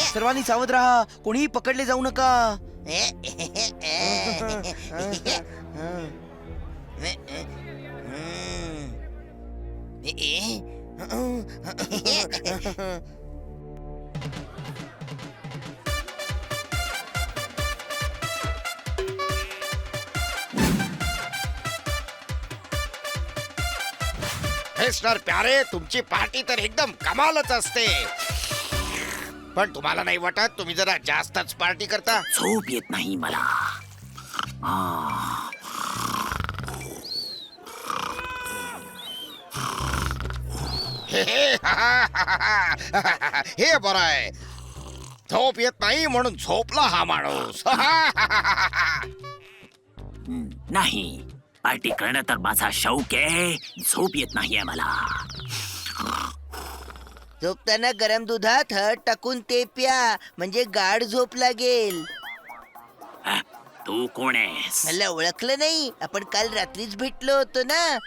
सर्वांनी सावध राहा, कोणीही पकडले जाऊ नका. मिस्टर प्यारे, तुमची पार्टी तर एकदम कमालच असते. पण तुम्हाला नाही वाटत तुम्ही जरा जास्तच पार्टी करता? झोप येत नाही मला. हे बरं आहे, झोप येत नाही म्हणून झोपला हा माणूस. नाही, पार्टी करणं तर माझा शौक आहे. झोप येत नाहीये मला. झोपताना गरम दुधात हळद टाकून ते प्या, म्हणजे गाढ झोप लागेल. तू कोण आहेस? मला ओळखलं नाही? आपण काल रात्रीच भेटलो होतो ना.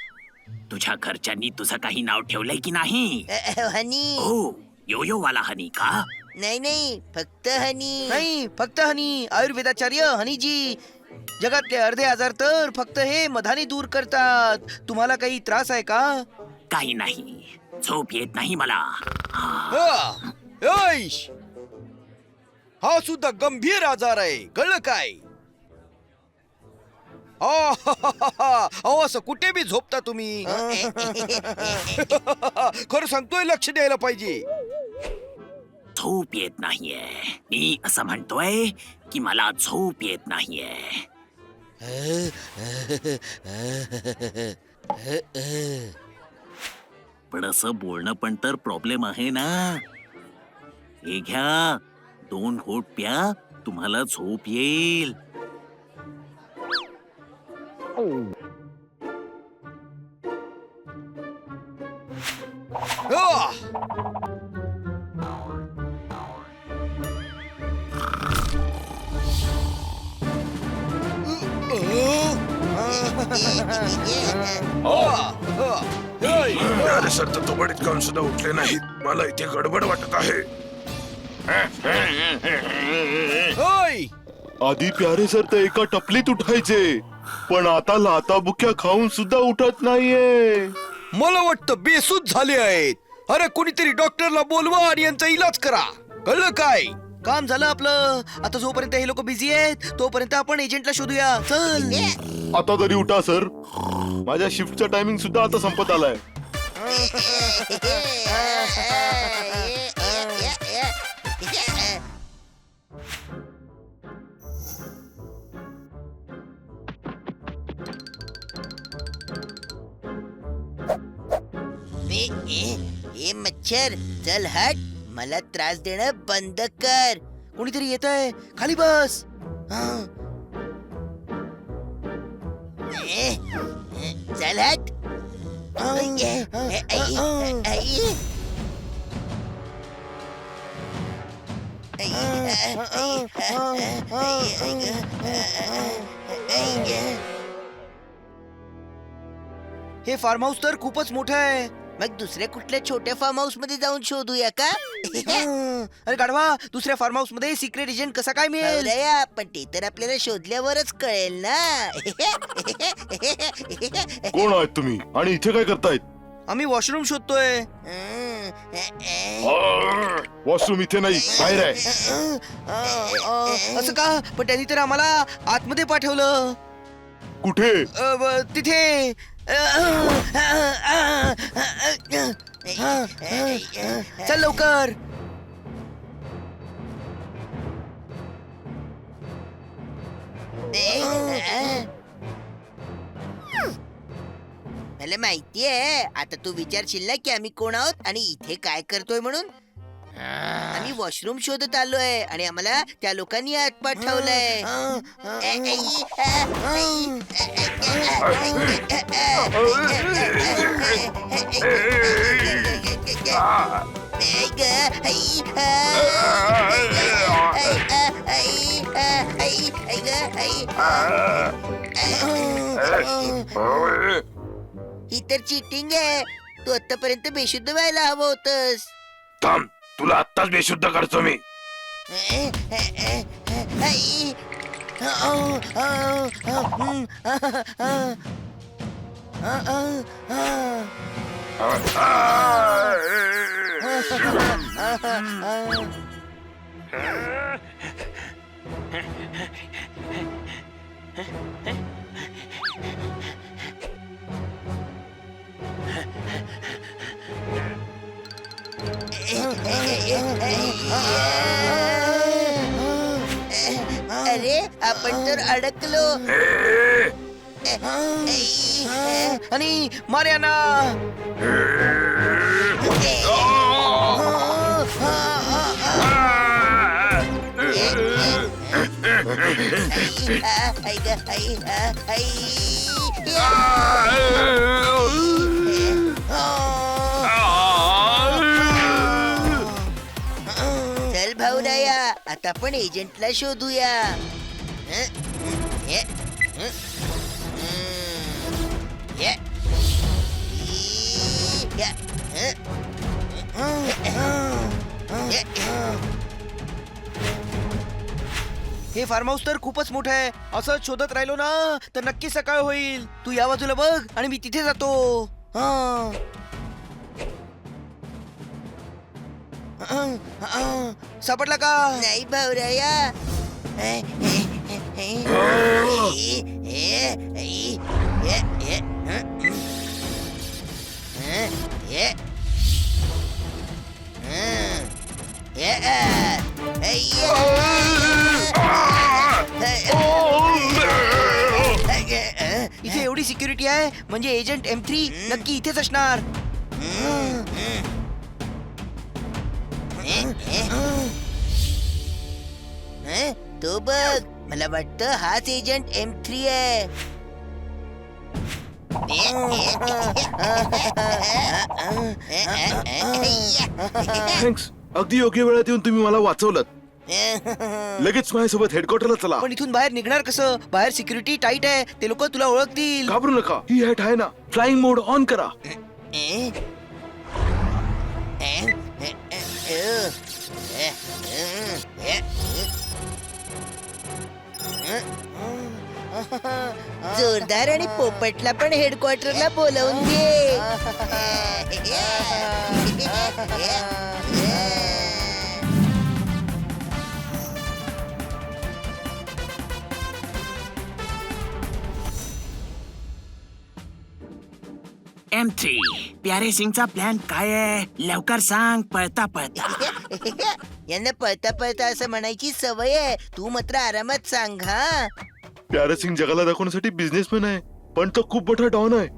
तुझ्या घरच्यांनी तुझं काही नाव ठेवलंय की नाही? हनी. हो, योयो वाला हनी का? नाही नाही, फक्त हनी. नाही, फक्त हनी. आयुर्वेदाचार्य हनीजी. जगातले अर्धे आजार तर फक्त हे मधाने दूर करतात. तुम्हाला काही त्रास आहे का? काही नाही, झोप येत नाही मला. हा सुद्धा गंभीर आजार आहे, कळलं काय? अहो, असं कुठे बी झोपता तुम्ही? खरं सांगतोय, लक्ष द्यायला पाहिजे. झोप येत नाहीये. मी असं म्हणतोय की मला झोप येत नाहीये. पण असं बोलणं पण तर प्रॉब्लेम आहे ना. हे घ्या, 2 घोट प्या, तुम्हाला झोप येईल. अरे सर, तर तोबडीत काऊन सुद्धा उठले नाहीत. मला इथे गडबड वाटत आहे. आधी प्यारे सर तर एका टपलीत उठायचे, पण आता लाताबुक्या खाऊन सुद्धा उठत नाहीये. मला वाटतं बेसूद झाले आहेत. अरे, कोणीतरी डॉक्टरला बोलवा आणि यांचा इलाज करा, कळलं काय? काम झालं आपलं. आता जोपर्यंत हे लोक बिझी आहेत तोपर्यंत आपण एजंटला शोधूया. चल. आता तरी उठा सर, माझ्या शिफ्टचा टायमिंग सुद्धा आता संपत आलाय. ए मच्छर, चल हट. मला त्रास देणं बंद कर. कोणीतरी येत आहे, खाली बस. चल हट. हे फार्म हाऊस तर खूपच मोठं आहे. मग दुसऱ्या कुठल्या छोट्या फार्म हाऊस मध्ये जाऊन शोधूया का? अरे गाढवा, दुसऱ्या फार्म हाऊस मध्ये सिक्रेट एजंट कसा काय मिळेल? बघूया, पण ते तर आपल्याला शोधल्यावरच कळेल ना. कोण आहेत तुम्ही आणि इथे काय करतायत? आम्ही वॉशरूम शोधतोय. वॉशरूम इथे नाही, बाहेर आहे. असं का? पण त्यांनी तर आम्हाला आतमध्ये पाठवलं. कुठे? तिथे. चल लवकर. मला माहितीये. आता तू विचारशील ना की आम्ही कोण आहोत आणि इथे काय करतोय म्हणून. आम्ही वॉशरूम शोधत आलोय आणि आम्हाला त्या लोकांनी आत पाठवलंय. ही तर चिटिंग आहे. तू आतापर्यंत बेशुद्ध व्हायला हवं होतस. थांब, तुला आत्ताच बेशुद्ध करतो मी. अरे आपण तर अडकलो. आणि मार्याना चल भाऊराया, आता आपण एजंटला शोधूया. हे फार्म हाऊस तर खूपच मोठं आहे. असंच शोधत राहिलो ना तर नक्की सकाळ होईल. तू या बाजूला बघ आणि मी तिथे जातो. सापडला का? नाही भाऊराया. इथे एवढी सिक्युरिटी आहे म्हणजे एजंट M3 नक्की इथेच असणार. तो बघ, मला वाटतं हाच एजंट M3 आहे. थँक्स. अगदी योग्य वेळात येऊन तुम्ही मला वाचवलं. लगेच माझ्यासोबत हेडक्वार्टरला चला. पण इथून बाहेर निघणार कसं? बाहेर सिक्युरिटी टाईट आहे. ते लोक तुला ओळखतील. घाबरू नका, ही हॅट आहे ना. फ्लाइंग मोड ऑन करा. जोरदार आणि पोपटला पण हेडक्वार्टरला बोलवून घे. M3 प्यारे सिंगचा प्लॅन काय आहे? लवकर सांग, पळता पळता. यांना पळता पळता असं म्हणायची सवय आहे. तू मात्र आरामात सांग. हा, प्यारे सिंग जगाला दाखवण्यासाठी बिझनेसमॅन आहे, पण तो खूप मोठा डॉन आहे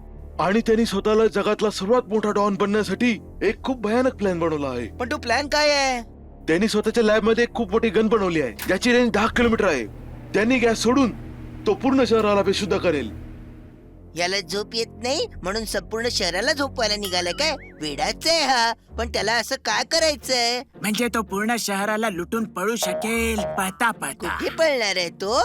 आणि त्यांनी स्वतःला जगातला सर्वात मोठा डॉन बनण्यासाठी एक खूप भयानक प्लॅन बनवला आहे. पण तो प्लॅन काय आहे? त्यांनी स्वतःच्या लॅब मध्ये एक खूप मोठी गन बनवली आहे ज्याची रेंज 10 किलोमीटर आहे. त्यांनी गॅस सोडून तो पूर्ण शहराला बेशुद्ध करेल. याला झोप येत नाही म्हणून संपूर्ण शहराला झोपवायला निघाला काय? वेडाच आहे हा. पण त्याला असं काय करायचंय? म्हणजे तो पूर्ण शहराला लुटून पळू शकेल पळता पळता. कुठे पळणार आहे तो?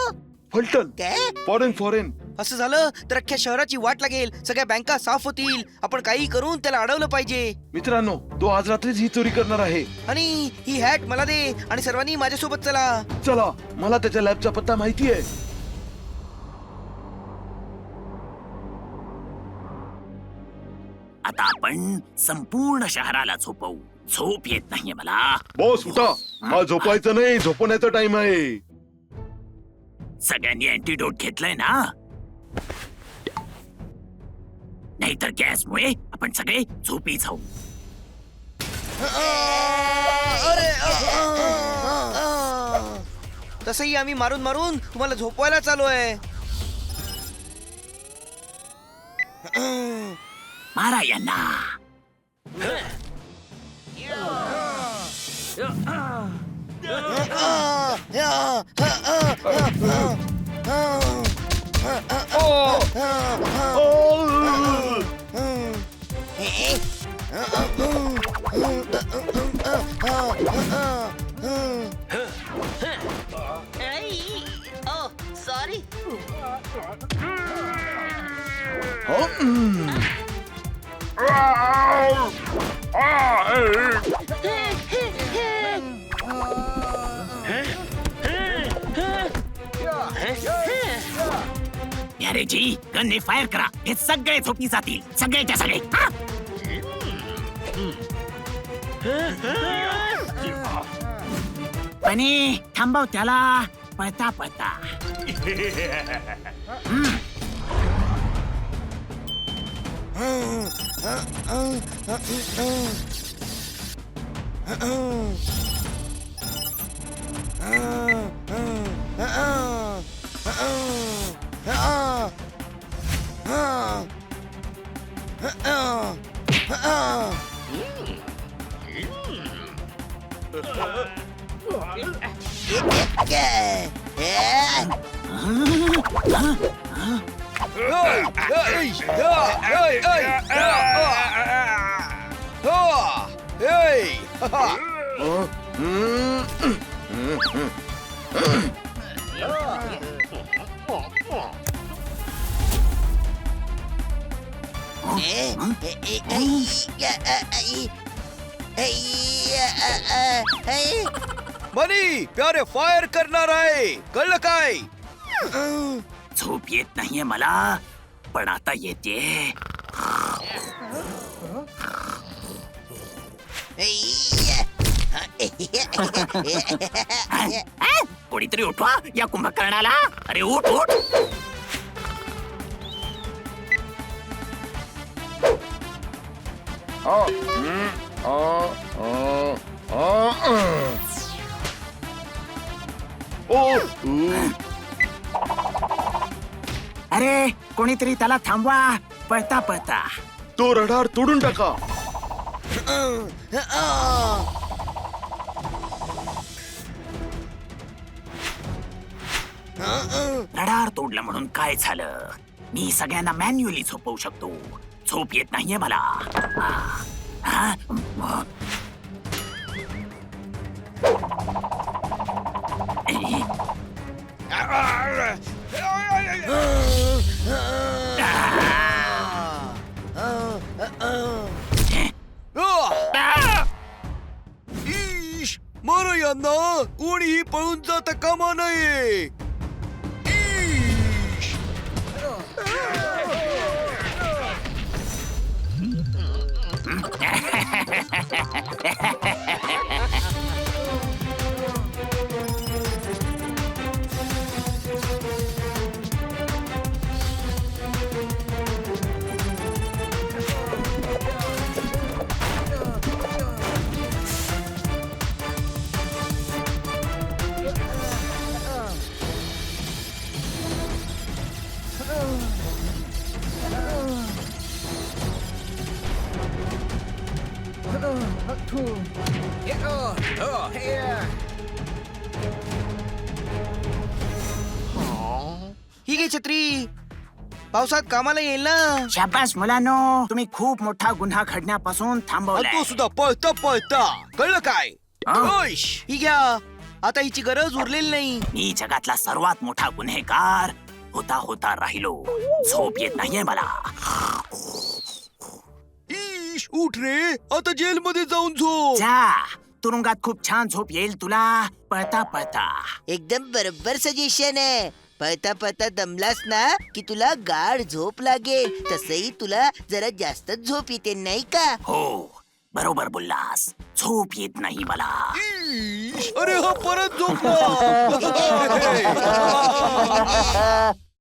फलटण, काय? फॉरेन. असं झालं तर अख्ख्या शहराची वाट लागेल. सगळ्या बँका साफ होतील. आपण काही करून त्याला अडवलं पाहिजे. मित्रांनो, तो आज रात्रीच ही चोरी करणार आहे. आणि ही हॅट मला दे आणि सर्वांनी माझ्यासोबत चला. चला, मला त्याच्या लॅबचा पत्ता माहिती आहे. आता आपण संपूर्ण शहराला झोपवू. झोप येत नाहीये मला. बॉस उठा, हा झोपायचं नाही, झोपण्याचा टाइम आहे. सगळ्यांनी अँटीडोट घेतलंय ना? नाहीतर गॅसमुळे आपण सगळे झोपी जाऊ. तसंही आम्ही मारून मारून तुम्हाला झोपवायला चालू आहे. मारा यांना. सॉरी. Oh, अरे जी गनने फायर करा, हे सगळे झोपी जातील, सगळेच्या सगळे हा? बने थांबव त्याला, पळता पळता. मनी प्यारे फायर करणार आहे, कळलं काय? झोप येत नाहीये मला, पण आता येते. कोणीतरी उठवा या कुंभकर्णाला. अरे उठ उठ. अरे कोणीतरी त्याला थांबवा, पळता पळता. तो रडार तोडून टाका. रडार तोडलं म्हणून काय झालं? मी सगळ्यांना मॅन्युअली झोपवू शकतो. झोप येत नाहीये मला. हा? ईश, मारा यांना, कोणीही पळून जाता कामा नये. ईश. ही घे छत्री, पावसात कामाला येईल ना. शाबास मुलांनो, तुम्ही खूप मोठा गुन्हा घडण्यापासून आणि थांबवलाय. तो सुद्धा पळता पळता, कळलं काय? हा? ओश, ही घ्या, आता हिची गरज उरलेली नाही. मी जगातला सर्वात मोठा गुन्हेगार होता होता राहिलो. झोप येत नाहीये मला. ईश, उठ रे, आता जेल मध्ये जाऊन झोप. जा, तुरुंगात खूप छान झोप येईल तुला, पळता पळता. एकदम बरोबर सजेशन आहे. पळता पळता दमलास ना की तुला गाढ झोप लागेल. तसही तुला जरा जास्तच झोप येते नाही का? हो बरोबर बोललास, झोप येत नाही मला. ईश, अरे हा परत झोपला.